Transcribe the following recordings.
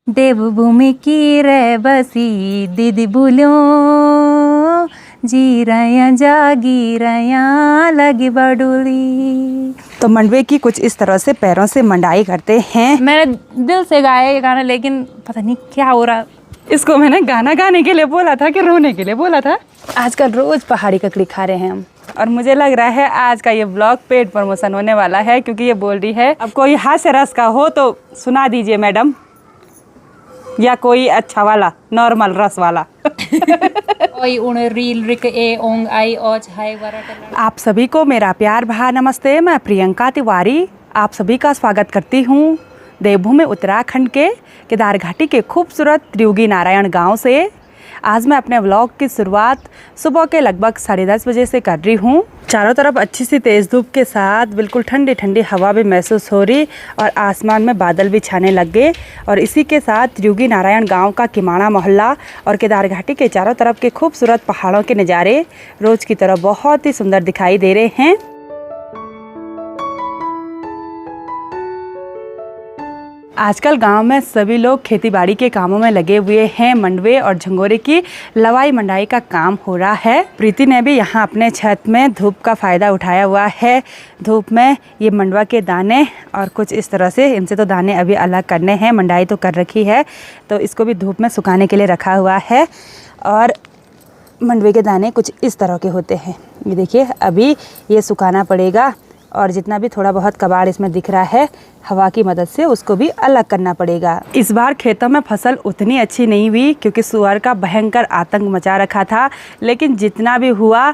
देवभूमि की रे बसी दीदी बोलो जी रया जागी रया लगी बडुली। तो मंडवे की कुछ इस तरह से पैरों से मंडाई करते हैं। मैंने दिल से गाया ये गाना, लेकिन पता नहीं क्या हो रहा। इसको मैंने गाना गाने के लिए बोला था कि रोने के लिए बोला था। आजकल रोज पहाड़ी ककड़ी खा रहे हैं हम, और मुझे लग रहा है आज का ये ब्लॉग पेड प्रमोशन होने वाला है, क्योंकि ये बोल रही है अब कोई हास्य रस का हो तो सुना दीजिए मैडम, या कोई अच्छा वाला नॉर्मल रस वाला। आप सभी को मेरा प्यार भरा नमस्ते। मैं प्रियंका तिवारी आप सभी का स्वागत करती हूँ देवभूमि उत्तराखंड के केदार घाटी के खूबसूरत त्रियुगी नारायण गांव से। आज मैं अपने व्लॉग की शुरुआत सुबह के लगभग 10:30 बजे से कर रही हूँ। चारों तरफ अच्छी सी तेज़ धूप के साथ बिल्कुल ठंडी ठंडी हवा भी महसूस हो रही, और आसमान में बादल भी छाने लग गए। और इसी के साथ त्रियुगी नारायण गांव का किमाणा मोहल्ला और केदार घाटी के चारों तरफ के खूबसूरत पहाड़ों के नज़ारे रोज़ की तरह बहुत ही सुंदर दिखाई दे रहे हैं। आजकल गांव में सभी लोग खेतीबाड़ी के कामों में लगे हुए हैं। मंडवे और झंगोरे की लवाई मंडाई का काम हो रहा है। प्रीति ने भी यहाँ अपने छत में धूप का फ़ायदा उठाया हुआ है। धूप में ये मंडवा के दाने और कुछ इस तरह से, इनसे तो दाने अभी अलग करने हैं, मंडाई तो कर रखी है, तो इसको भी धूप में सुखाने के लिए रखा हुआ है। और मंडवे के दाने कुछ इस तरह के होते हैं। ये देखिए, अभी ये सुखाना पड़ेगा, और जितना भी थोड़ा बहुत कबाड़ इसमें दिख रहा है हवा की मदद से उसको भी अलग करना पड़ेगा। इस बार खेतों में फसल उतनी अच्छी नहीं हुई, क्योंकि सुअर का भयंकर आतंक मचा रखा था, लेकिन जितना भी हुआ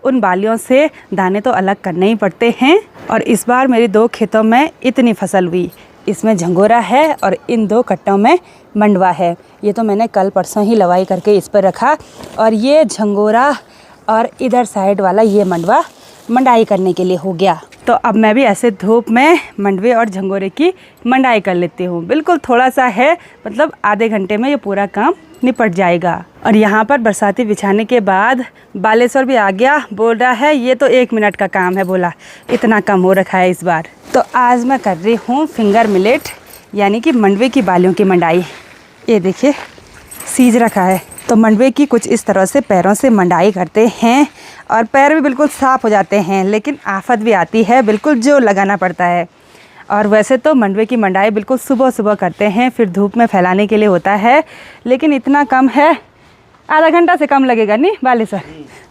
उन बालियों से दाने तो अलग करने ही पड़ते हैं। और इस बार मेरी 2 खेतों में इतनी फसल हुई, इसमें झंगोरा है और इन 2 कट्टों में मंडवा है। ये तो मैंने कल परसों ही लवाई करके इस पर रखा, और ये झंगोरा और इधर साइड वाला ये मंडवा मंडाई करने के लिए हो गया। तो अब मैं भी ऐसे धूप में मंडवे और झंगोरे की मंडाई कर लेती हूँ। बिल्कुल थोड़ा सा है, मतलब आधे घंटे में ये पूरा काम निपट जाएगा। और यहाँ पर बरसाती बिछाने के बाद बालेश्वर भी आ गया, बोल रहा है ये तो 1 मिनट का काम है, बोला इतना कम हो रखा है इस बार। तो आज मैं कर रही हूँ फिंगर मिलेट, यानी कि मंडवे की बालियों की मंडाई। ये देखिए सीज रखा है। तो मंडवे की कुछ इस तरह से पैरों से मंडाई करते हैं, और पैर भी बिल्कुल साफ़ हो जाते हैं, लेकिन आफत भी आती है, बिल्कुल जोर लगाना पड़ता है। और वैसे तो मंडवे की मंडाई बिल्कुल सुबह सुबह करते हैं, फिर धूप में फैलाने के लिए होता है, लेकिन इतना कम है, आधा घंटा से कम लगेगा नहीं।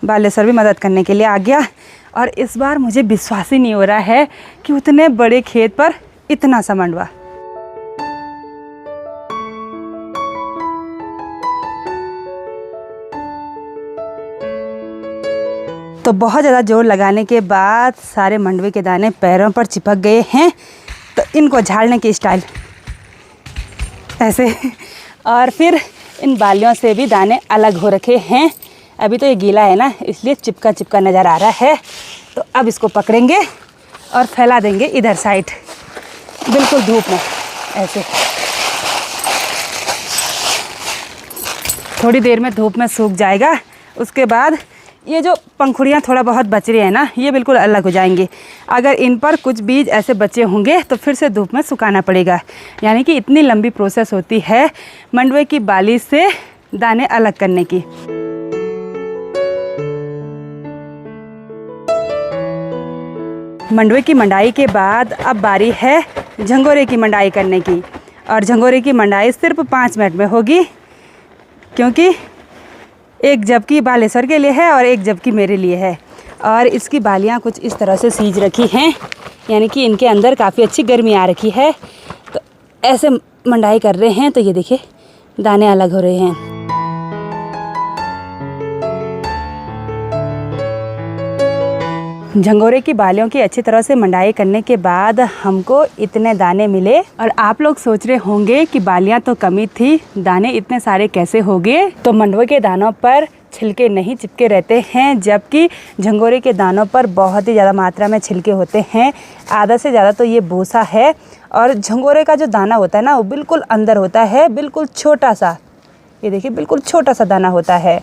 बालेश्वर भी मदद करने के लिए आ गया। और इस बार मुझे विश्वास ही नहीं हो रहा है कि उतने बड़े खेत पर इतना सा मंडवा। तो बहुत ज़्यादा जोर लगाने के बाद सारे मंडवे के दाने पैरों पर चिपक गए हैं। तो इनको झाड़ने की स्टाइल ऐसे, और फिर इन बालियों से भी दाने अलग हो रखे हैं। अभी तो ये गीला है ना, इसलिए चिपका चिपका नज़र आ रहा है। तो अब इसको पकड़ेंगे और फैला देंगे इधर साइड, बिल्कुल धूप में ऐसे। थोड़ी देर में धूप में सूख जाएगा। उसके बाद ये जो पंखुड़ियाँ थोड़ा बहुत बच रही है ना, ये बिल्कुल अलग हो जाएंगी। अगर इन पर कुछ बीज ऐसे बचे होंगे तो फिर से धूप में सुखाना पड़ेगा। यानी कि इतनी लंबी प्रोसेस होती है मंडवे की बाली से दाने अलग करने की। मंडवे की मंडाई के बाद अब बारी है झंगोरे की मंडाई करने की। और झंगोरे की मंडाई सिर्फ 5 मिनट में होगी, क्योंकि एक जबकि बालेश्वर के लिए है और एक जबकि मेरे लिए है। और इसकी बालियाँ कुछ इस तरह से सीज रखी हैं, यानी कि इनके अंदर काफ़ी अच्छी गर्मी आ रखी है। तो ऐसे मंडाई कर रहे हैं, तो ये देखिए दाने अलग हो रहे हैं। झंगोरे की बालियों की अच्छी तरह से मंडाई करने के बाद हमको इतने दाने मिले। और आप लोग सोच रहे होंगे कि बालियां तो कमी थी, दाने इतने सारे कैसे हो गए। तो मंडवे के दानों पर छिलके नहीं चिपके रहते हैं, जबकि झंगोरे के दानों पर बहुत ही ज़्यादा मात्रा में छिलके होते हैं। आधा से ज़्यादा तो ये भूसा है, और झंगोरे का जो दाना होता है ना, वो बिल्कुल अंदर होता है, बिल्कुल छोटा सा। ये देखिए बिल्कुल छोटा सा दाना होता है।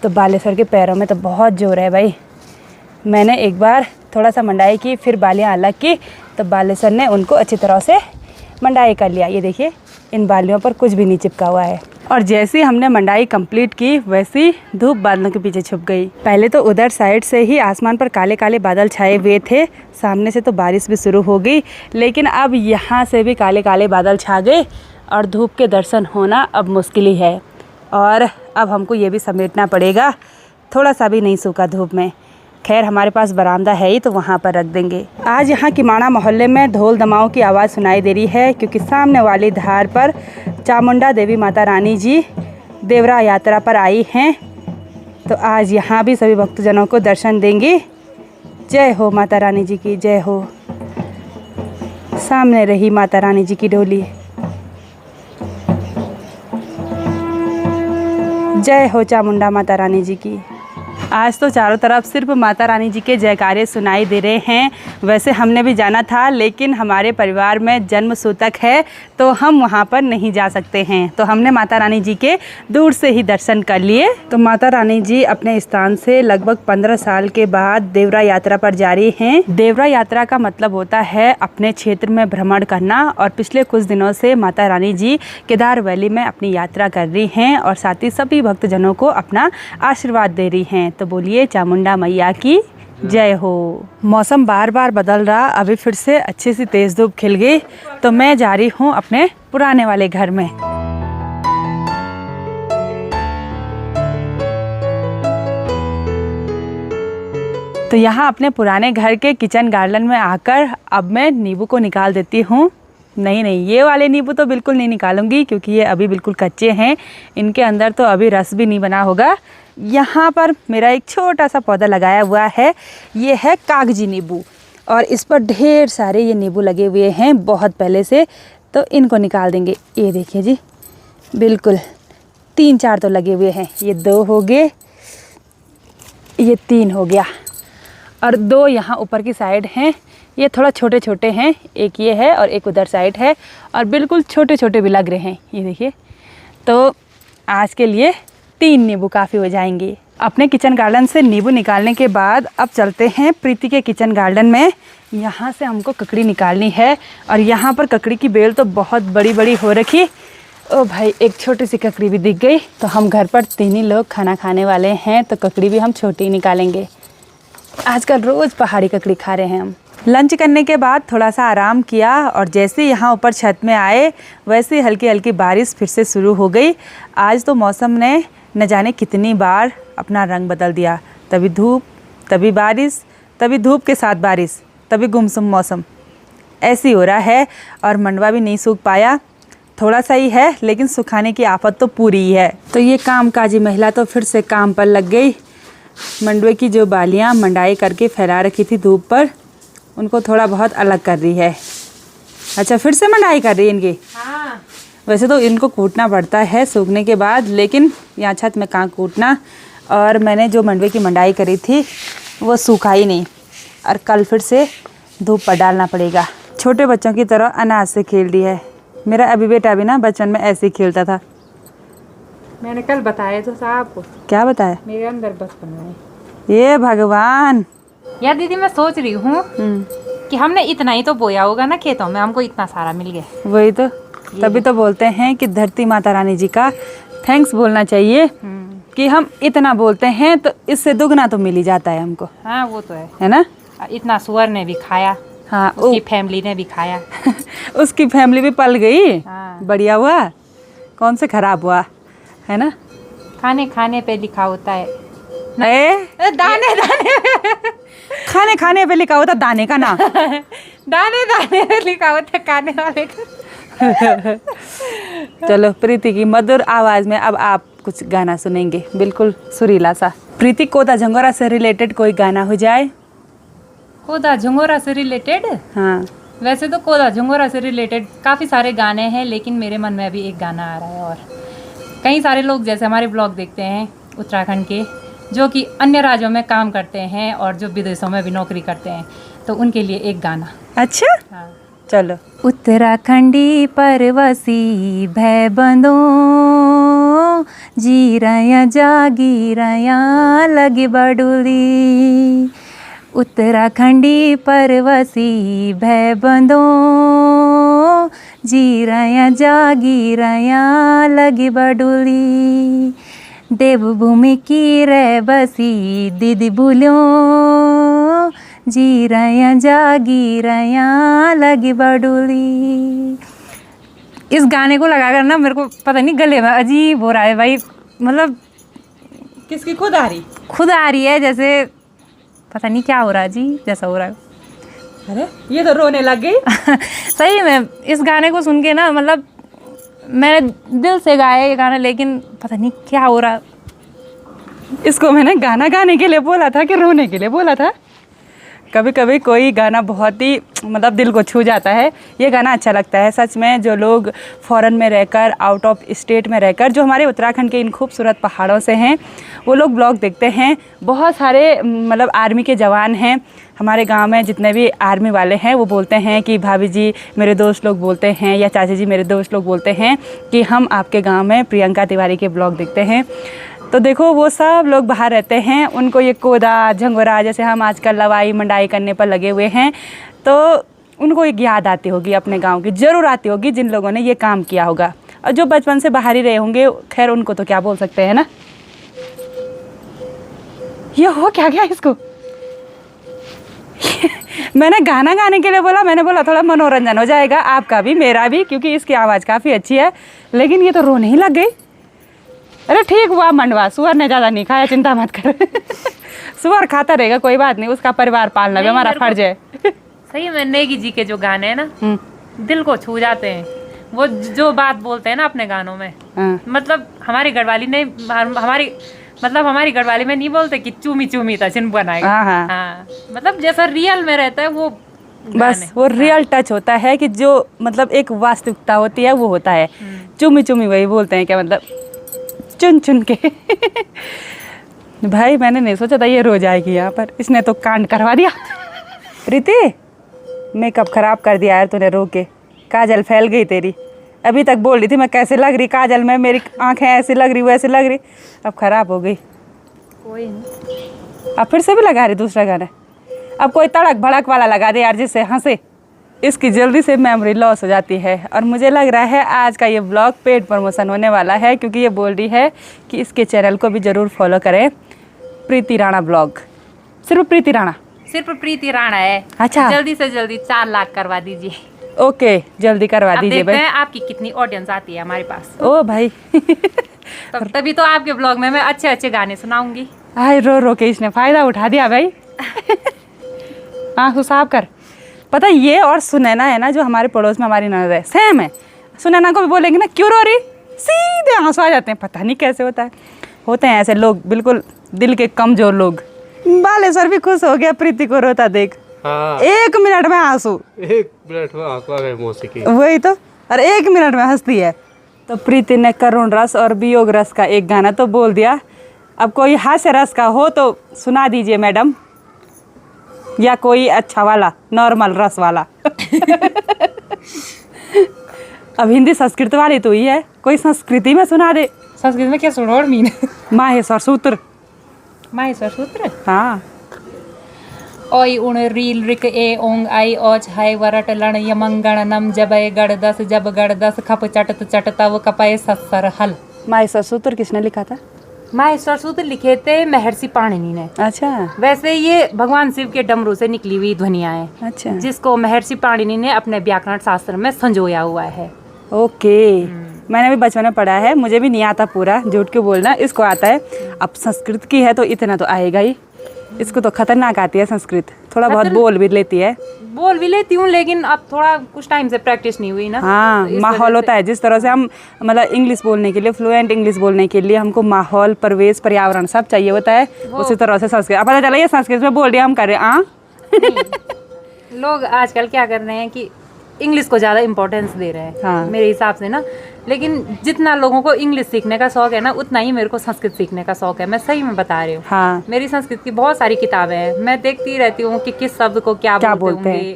तो बालेश्वर के पैरों में तो बहुत जोर है भाई। मैंने एक बार थोड़ा सा मंडाई की, फिर बालियाँ अलग की, तो बालेश्वर ने उनको अच्छी तरह से मंडाई कर लिया। ये देखिए इन बालियों पर कुछ भी नहीं चिपका हुआ है। और जैसे ही हमने मंडाई कंप्लीट की वैसे ही धूप बादलों के पीछे छुप गई। पहले तो उधर साइड से ही आसमान पर काले काले बादल छाए हुए थे, सामने से तो बारिश भी शुरू हो गई, लेकिन अब यहाँ से भी काले काले बादल छा गए और धूप के दर्शन होना अब मुश्किल ही है। और अब हमको ये भी समेटना पड़ेगा, थोड़ा सा भी नहीं सूखा धूप में। खैर हमारे पास बरामदा है ही तो वहाँ पर रख देंगे। आज यहाँ किमाणा मोहल्ले में ढोल दमाओं की आवाज़ सुनाई दे रही है, क्योंकि सामने वाली धार पर चामुंडा देवी माता रानी जी देवरा यात्रा पर आई हैं। तो आज यहाँ भी सभी भक्तजनों को दर्शन देंगे। जय हो माता रानी जी की, जय हो। सामने रही माता रानी जी की डोली। जय हो चामुंडा माता रानी जी की। आज तो चारों तरफ सिर्फ माता रानी जी के जयकारे सुनाई दे रहे हैं। वैसे हमने भी जाना था, लेकिन हमारे परिवार में जन्म सूतक है तो हम वहां पर नहीं जा सकते हैं। तो हमने माता रानी जी के दूर से ही दर्शन कर लिए। तो माता रानी जी अपने स्थान से लगभग 15 साल के बाद देवरा यात्रा पर जा रही हैं। देवरा यात्रा का मतलब होता है अपने क्षेत्र में भ्रमण करना। और पिछले कुछ दिनों से माता रानी जी केदार वैली में अपनी यात्रा कर रही हैं और साथ ही सभी भक्तजनों को अपना आशीर्वाद दे रही हैं। तो बोलिए चामुंडा मैया की जय हो। मौसम बार बार बदल रहा, अभी फिर से अच्छी सी तेज धूप खिल गई। तो मैं जा रही हूँ अपने पुराने वाले घर में। तो यहाँ अपने पुराने घर के किचन गार्डन में आकर अब मैं नींबू को निकाल देती हूँ। नहीं, ये वाले नींबू तो बिल्कुल नहीं निकालूंगी, क्योंकि ये अभी बिल्कुल कच्चे हैं। इनके अंदर तो अभी रस भी नहीं बना होगा। यहाँ पर मेरा एक छोटा सा पौधा लगाया हुआ है, ये है कागजी नींबू, और इस पर ढेर सारे ये नींबू लगे हुए हैं बहुत पहले से। तो इनको निकाल देंगे। ये देखिए जी, बिल्कुल 3-4 तो लगे हुए हैं। ये 2 हो गए, ये 3 हो गया, और 2 यहाँ ऊपर की साइड हैं। ये थोड़ा छोटे छोटे हैं, एक ये है और एक उधर साइड है, और बिल्कुल छोटे छोटे भी लग रहे हैं। ये देखिए, तो आज के लिए 3 नींबू काफ़ी हो जाएंगे। अपने किचन गार्डन से नींबू निकालने के बाद अब चलते हैं प्रीति के किचन गार्डन में। यहाँ से हमको ककड़ी निकालनी है, और यहाँ पर ककड़ी की बेल तो बहुत बड़ी बड़ी हो रखी। ओ भाई, एक छोटी सी ककड़ी भी दिख गई। तो हम घर पर 3 ही लोग खाना खाने वाले हैं, तो ककड़ी भी हम छोटी निकालेंगे। आजकल रोज़ पहाड़ी ककड़ी खा रहे हैं हम। लंच करने के बाद थोड़ा सा आराम किया, और जैसे यहाँ ऊपर छत में आए वैसे हल्की हल्की बारिश फिर से शुरू हो गई। आज तो मौसम ने न जाने कितनी बार अपना रंग बदल दिया। तभी धूप, तभी बारिश, तभी धूप के साथ बारिश, तभी गुमसुम मौसम, ऐसी हो रहा है। और मंडवा भी नहीं सूख पाया, थोड़ा सा ही है, लेकिन सुखाने की आफत तो पूरी ही है। तो ये कामकाजी महिला तो फिर से काम पर लग गई। मंडवे की जो बालियाँ मंडाई करके फैला रखी थी धूप पर, उनको थोड़ा बहुत अलग कर रही है। अच्छा, फिर से मंडाई कर रही है इनकी? हाँ। वैसे तो इनको कूटना पड़ता है सूखने के बाद, लेकिन यहाँ छत में कहाँ कूटना। और मैंने जो मंडवे की मंडाई करी थी वो सूखा ही नहीं, और कल फिर से धूप पर डालना पड़ेगा। छोटे बच्चों की तरह अनाज से खेल रही है। मेरा अभी बेटा भी ना बचपन में ऐसे ही खेलता था। मैंने कल बताया तो साहब को। क्या बताया? मेरे अंदर बचपन में। ये भगवान। यार दीदी, मैं सोच रही हूँ कि हमने इतना ही तो बोया होगा ना खेतों में, हमको इतना सारा मिल गया। वही तो, तभी तो बोलते हैं कि धरती माता रानी जी का थैंक्स बोलना चाहिए कि हम इतना बोलते हैं तो इससे दुगना तो मिल ही जाता है हमको। हाँ, वो तो है ना। इतना सुअर ने भी खाया, हाँ, उसकी फैमिली ने भी खाया। उसकी फैमिली भी पल गई। हाँ। बढ़िया हुआ, कौन से खराब हुआ, है ना। खाने खाने पे लिखा होता है दाने खाने खाने पे लिखा होता दाने का ना। दाने दाने पे लिखा होता है खाने वाले का। चलो, प्रीति की मधुर आवाज में अब आप कुछ गाना सुनेंगे, बिल्कुल सुरीला सा। प्रीति, कोदा झंगोरा से रिलेटेड कोई गाना हो जाए। कोदा झंगोरा से रिलेटेड? हाँ, वैसे तो कोदा झंगोरा से रिलेटेड काफ़ी सारे गाने हैं, लेकिन मेरे मन में अभी एक गाना आ रहा है। और कई सारे लोग जैसे हमारे ब्लॉग देखते हैं उत्तराखंड के, जो कि अन्य राज्यों में काम करते हैं और जो विदेशों में भी नौकरी करते हैं, तो उनके लिए एक गाना। अच्छा, हाँ, चलो। उत्तराखंडी परवसी भय बंदो, जी रया जागी रया लगी बडुली। उत्तराखंडी परवसी भय बंदो, जी रया जागी रया लगी बडुली देवभूमि की रे बसी दीदी भूलो जी रया जागी रया लगी बडुली। इस गाने को लगा कर ना मेरे को पता नहीं गले में अजीब हो रहा है भाई, मतलब किसकी खुद आ रही? खुद आ रही है, जैसे पता नहीं क्या हो रहा है जी, जैसा हो रहा है। अरे ये तो रोने लग गई। सही में इस गाने को सुन के ना, मतलब मैंने दिल से गाया ये गाना, लेकिन पता नहीं क्या हो रहा। इसको मैंने गाना गाने के लिए बोला था कि रोने के लिए बोला था? कभी कभी कोई गाना बहुत ही मतलब दिल को छू जाता है। ये गाना अच्छा लगता है सच में। जो लोग फ़ॉरेन में रहकर, आउट ऑफ स्टेट में रहकर, जो हमारे उत्तराखंड के इन खूबसूरत पहाड़ों से हैं, वो लोग ब्लॉग देखते हैं। बहुत सारे मतलब आर्मी के जवान हैं हमारे गांव में, जितने भी आर्मी वाले हैं वो बोलते हैं कि भाभी जी मेरे दोस्त लोग बोलते हैं, या चाची जी मेरे दोस्त लोग बोलते हैं कि हम आपके गाँव में प्रियंका तिवारी के ब्लॉग देखते हैं। तो देखो वो सब लोग बाहर रहते हैं, उनको ये कोदा झंगोरा, जैसे हम आजकल लवाई मंडाई करने पर लगे हुए हैं, तो उनको एक याद आती होगी अपने गांव की, ज़रूर आती होगी जिन लोगों ने ये काम किया होगा। और जो बचपन से बाहर ही रहे होंगे, खैर उनको तो क्या बोल सकते हैं ना। ये हो क्या गया इसको? मैंने गाना गाने के लिए बोला, मैंने बोला थोड़ा मनोरंजन हो जाएगा आपका भी मेरा भी, क्योंकि इसकी आवाज़ काफ़ी अच्छी है, लेकिन ये तो रोने ही लग गई। अरे ठीक हुआ मंडवा, सुअर ने ज़्यादा नहीं खाया, चिंता मत कर। सुअर खाता रहेगा, कोई बात नहीं, उसका परिवार पालना भी हमारा फर्ज है। सही में नेगी जी के जो गाने हैं ना, दिल को छू जाते हैं। वो जो बात बोलते हैं ना अपने गानों में, मतलब हमारी गढ़वाली ने हमारी गढ़वाली में नहीं बोलते कि चूमी चूमी था चिन बनाएगा। हाँ, मतलब जैसा रियल में रहता है वो बस वो रियल टच होता है कि जो मतलब एक वास्तविकता होती है वो होता है। चूमी चूमी वही बोलते हैं क्या, मतलब चुन चुन के। भाई मैंने नहीं सोचा था ये रो जाएगी यहाँ पर, इसने तो कांड करवा दिया। प्रीति मेकअप खराब कर दिया यार तूने रो के, काजल फैल गई तेरी। अभी तक बोल रही थी मैं कैसे लग रही काजल में, मेरी आंखें ऐसी लग रही वैसे लग रही, अब खराब हो गई। कोई नहीं, अब फिर से भी लगा रही दूसरा गाना। अब कोई तड़क भड़क वाला लगा दे यार जिससे हंसे। इसकी जल्दी से मेमोरी लॉस हो जाती है। और मुझे लग रहा है आज का ये ब्लॉग पेड प्रमोशन होने वाला है, क्योंकि ये बोल रही है कि इसके चैनल को भी ज़रूर फॉलो करें, प्रीति राणा ब्लॉग। सिर्फ प्रीति राणा, सिर्फ प्रीति राणा है। अच्छा, जल्दी से जल्दी 4 लाख करवा दीजिए। ओके जल्दी करवा दीजिए भाई। आपकी कितनी ऑडियंस आती है हमारे पास। ओ भाई तभी तो आपके ब्लॉग में मैं अच्छे अच्छे गाने सुनाऊंगी। हाय रो रो के इसने फ़ायदा उठा दिया भाई। आँख साफ कर। पता ये और सुनैना है ना, जो हमारे पड़ोस में हमारी ननद है, सेम है। सुनैना को भी बोलेंगे ना क्यों रो रही, सीधे आंसू आ जाते हैं। पता नहीं कैसे होता है, होते हैं ऐसे लोग, बिल्कुल दिल के कमजोर लोग। बालेश्वर भी खुश हो गया प्रीति को रोता देख। हाँ। 1 मिनट में आंसू, 1 मिनट में आंसू आ गए मौसी की। वही तो, और 1 मिनट में हंसती है। तो प्रीति ने करुण रस और वियोग रस का एक गाना तो बोल दिया, अब कोई हास्य रस का हो तो सुना दीजिए मैडम, या कोई अच्छा वाला नॉर्मल रस वाला। अब हिंदी संस्कृत वाली तो ही है, कोई संस्कृति में सुना दे। संस्कृत में क्या सुनोड़ मीन? माहेश्वर सूत्र। माहेश्वर सूत्र। हाँ। ओय उण रील रिक ए ओंग आई ओच हाय वरट लण यमंगण नम जबय गड़ दस जब गड़ दस खप चटत चटतव कपय सत्सर हल। माहेश्वर सूत्र किसने लिखा था? माहेश्वर सूत्र लिखे थे महर्षि पाणिनि ने। अच्छा। वैसे ये भगवान शिव के डमरू से निकली हुई ध्वनियाँ हैं। अच्छा। जिसको महर्षि पाणिनि ने अपने व्याकरण शास्त्र में संजोया हुआ है। ओके। मैंने भी बचपन में पढ़ा है, मुझे भी नहीं आता पूरा, झूठ क्यों बोलना, इसको आता है। अब संस्कृत की है तो इतना तो आएगा ही, इसको तो खतरनाक आती है संस्कृत, थोड़ा बहुत बोल भी लेती है। बोल भी लेती हूँ, लेकिन अब थोड़ा कुछ टाइम से प्रैक्टिस नहीं हुई ना। हाँ, तो माहौल होता है। जिस तरह से हम मतलब इंग्लिश बोलने के लिए, फ्लुएंट इंग्लिश बोलने के लिए हमको माहौल, परिवेश, पर्यावरण सब चाहिए होता है, उसी तरह से संस्कृत। अब पता चला ये संस्कृत में बोल दिया हम कर रहे हैं। लोग आजकल क्या कर रहे हैं कि इंग्लिश को ज़्यादा इम्पोर्टेंस दे रहे हैं। हाँ। मेरे हिसाब से ना, लेकिन जितना लोगों को इंग्लिश सीखने का शौक है ना, उतना ही मेरे को संस्कृत सीखने का शौक है। मैं सही में बता रही हूँ। हाँ। मेरी संस्कृत की बहुत सारी किताबें हैं, मैं देखती रहती हूँ कि किस शब्द को क्या बोलते हैं।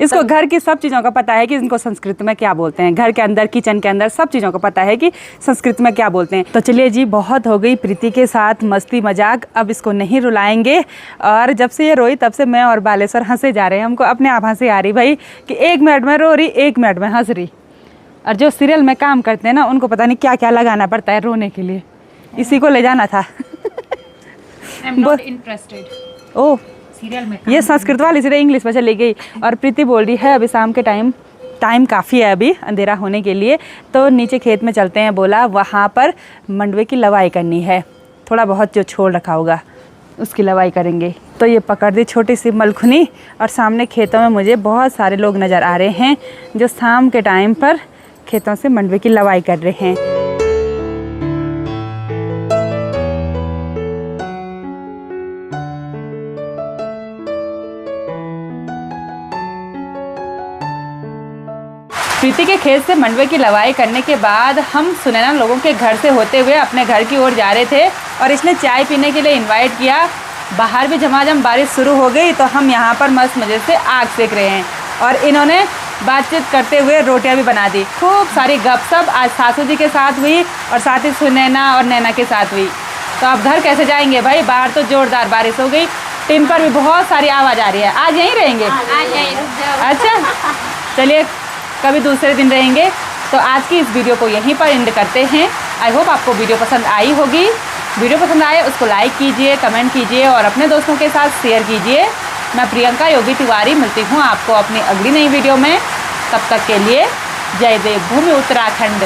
इसको घर की सब चीज़ों का पता है कि इनको संस्कृत में क्या बोलते हैं, घर के अंदर किचन के अंदर सब चीज़ों का पता है कि संस्कृत में क्या बोलते हैं। तो चलिए जी, बहुत हो गई प्रीति के साथ मस्ती मजाक, अब इसको नहीं रुलाएंगे। और जब से ये रोई तब से मैं और बालेश्वर हंसे जा रहे हैं, हमको अपने आप हंसी आ रही भाई कि 1 मिनट में रो रही, 1 मिनट में हंस रही। और जो सीरियल में काम करते हैं ना, उनको पता नहीं क्या क्या लगाना पड़ता है रोने के लिए, इसी को ले जाना था। इंटरेस्टेड ओह, सीरियल में ये संस्कृत वाली सीधे इंग्लिश में चली गई। और प्रीति बोल रही है अभी शाम के टाइम काफ़ी है, अभी अंधेरा होने के लिए, तो नीचे खेत में चलते हैं। बोला वहाँ पर मंडवे की लवाई करनी है, थोड़ा बहुत जो छोड़ रखा होगा उसकी लवाई करेंगे। तो ये पकड़ दी छोटी सी मलखुनी, और सामने खेतों में मुझे बहुत सारे लोग नज़र आ रहे हैं जो शाम के टाइम पर खेतों से मंडवे की लवाई कर रहे हैं। प्रीति के खेत से मंडवे की लवाई करने के बाद हम सुनैना लोगों के घर से होते हुए अपने घर की ओर जा रहे थे, और इसने चाय पीने के लिए इनवाइट किया। बाहर भी झमाझम बारिश शुरू हो गई, तो हम यहाँ पर मस्त मज़े से आग सेक रहे हैं, और इन्होंने बातचीत करते हुए रोटियां भी बना दी। खूब सारी गपशप आज सासू जी के साथ हुई, और साथ ही सुनैना और नैना के साथ हुई। तो अब घर कैसे जाएंगे भाई, बाहर तो ज़ोरदार बारिश हो गई, टिन पर भी बहुत सारी आवाज़ आ रही है। आज यहीं रहेंगे? अच्छा, चलिए कभी दूसरे दिन रहेंगे। तो आज की इस वीडियो को यहीं पर एंड करते हैं। आई होप आपको वीडियो पसंद आई होगी। वीडियो पसंद आए उसको लाइक कीजिए, कमेंट कीजिए और अपने दोस्तों के साथ शेयर कीजिए। मैं प्रियंका योगी तिवारी मिलती हूँ आपको अपनी अगली नई वीडियो में। तब तक के लिए जय देवभूमि उत्तराखंड।